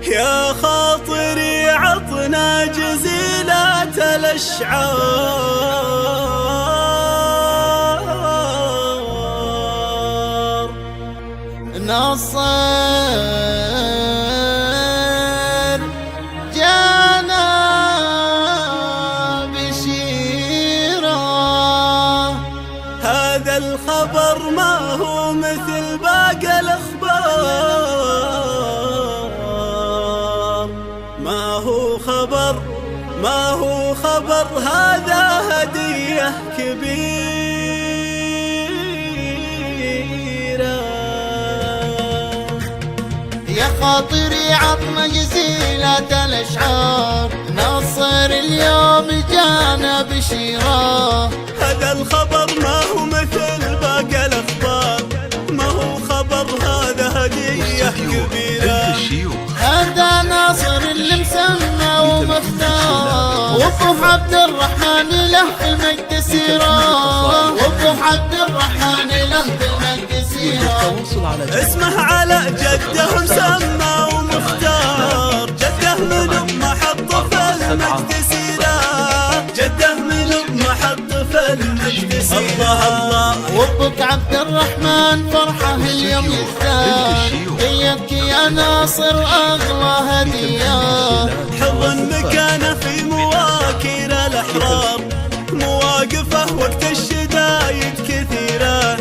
يا خاطري عطنا جزيلات الأشعار نصر جانا بشيرة. هذا الخبر ما هو مثل باقي الأخبار، ما هو خبر هذا هدية كبيرة. يا خاطري عطنا جزيلة الأشعار، نصر اليوم جانا بشيرة. هذا الخبر ما هو مثل باقي الأخبار، ما هو خبر هذا هدية كبيرة. هذا ناصر اللي مسمى ومختار، وابو عبد الرحمن له في المجد سيرة، وابو عبد الرحمن له في المجد سيرة. اسمه على جده مسمى ومختار، جده من أمه حط في المجد سيرة، جده من أمه حط في المجد سيرة. الله وابوك عبد الرحمن فرحه اليوم يزداد، بيدك يا ناصر أغلى هدية. حضن مكانه في مواكر الأحرار، مواقفه وقت الشدايد كثيرة.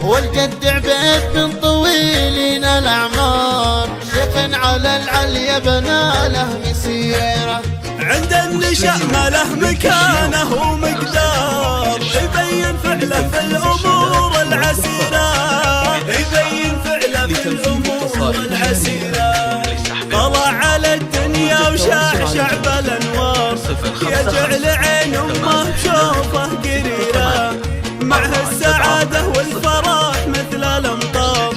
والجد عبيد بن طويلين الأعمار، شيخ على العليا بنى له مسيرة. عند النشأ ما له مكانه ومقدار، يبين فعله في الأمور العسيرة، يبين فعله في الأمور العسيرة. طلع على الدنيا وشعشع بالأنوار، يجعل عين أمه بشوفه قريرة، معها السعادة والفرح مثل الأمطار،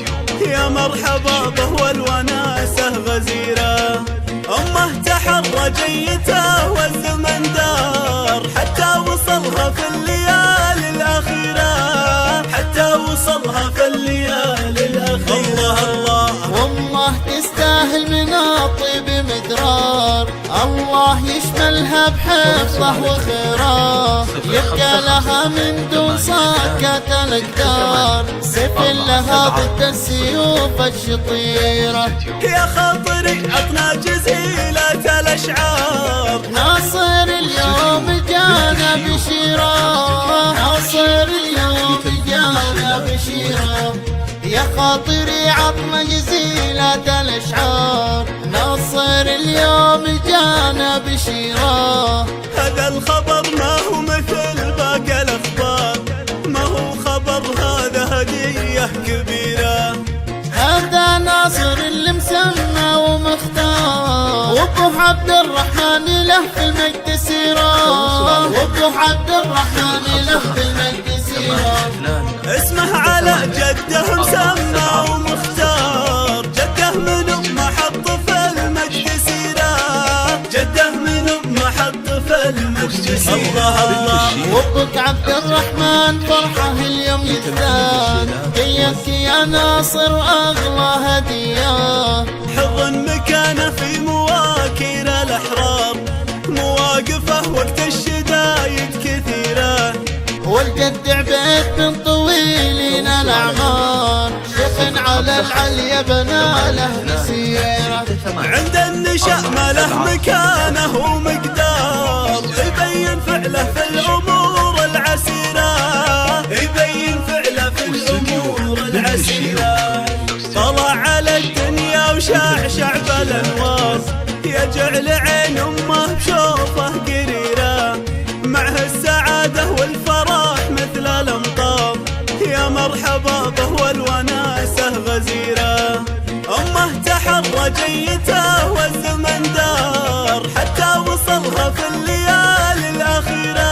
يا مرحبا به والوناسة غزيرة. أمه تحرى جيته والزمن دار، حتى وصلها في الليالي الأخيرة، حتى وصلها في الليالي الأخيرة. الله والله تستاهل من الطيب مدرار، الله يشملها بحفظه وخيره، يبقى لها من دون صكة الأقدار، سيف لها ضد السيوف الشطيرة. يا خاطري عطنا جزيلة الأشعار، ناصر اليوم جانا بشيرة، ناصر اليوم جانا بشيرة. يا خاطري عطنا جزيلة الأشعار، ناصر اليوم جانا بشيرة. هذا الخبر ما هو مثل باقي الأخبار، ما هو خبر هذا هدية كبيرة. هذا ناصر اللي مسمى ومختار، وابو عبد الرحمن له في المجد سيرة، وابو عبد الرحمن له في المجد سيرة. اسمه على جده مسمى ومختار، جده من أمه حط في المجد سيرة، جده من أمه حط في المجد سيرة. الله وابوك عبد الرحمن فرحه اليوم يزداد، بيدك يا ناصر أغلى هدية. حضن مكانه في مواكر الأحرار، مواقفه وقت الشدايد كثيرة. والجد عبيد بن طويلين الأعمار، شيخ على العليا بنى له مسيرة. عند النشأ ما له مكانه ومقدار، يبين فعله في الأمور العسيرة، يبين فعله في الأمور العسيرة. طلع على الدنيا وشعشع بالأنوار، يجعل عين أمه بشوفه قريرة، معها السعادة والفرح مثل الأمطار، يا مرحبا به والوناسة غزيرة. أمه تحرى جيته والزمن دار، حتى وصلها في الليالي الأخيرة،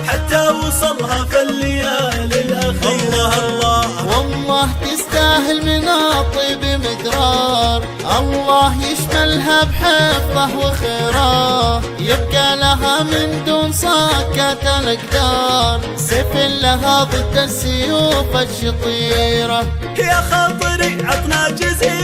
حتى وصلها في الليالي الأخيرة. الله والله تستاهل من الطيب مدرار، الله يشملها بحفظه وخيره، يبقى لها من دون صكة الأقدار، سيف لها ضد السيوف الشطيرة. يا خاطري عطنا جزيلة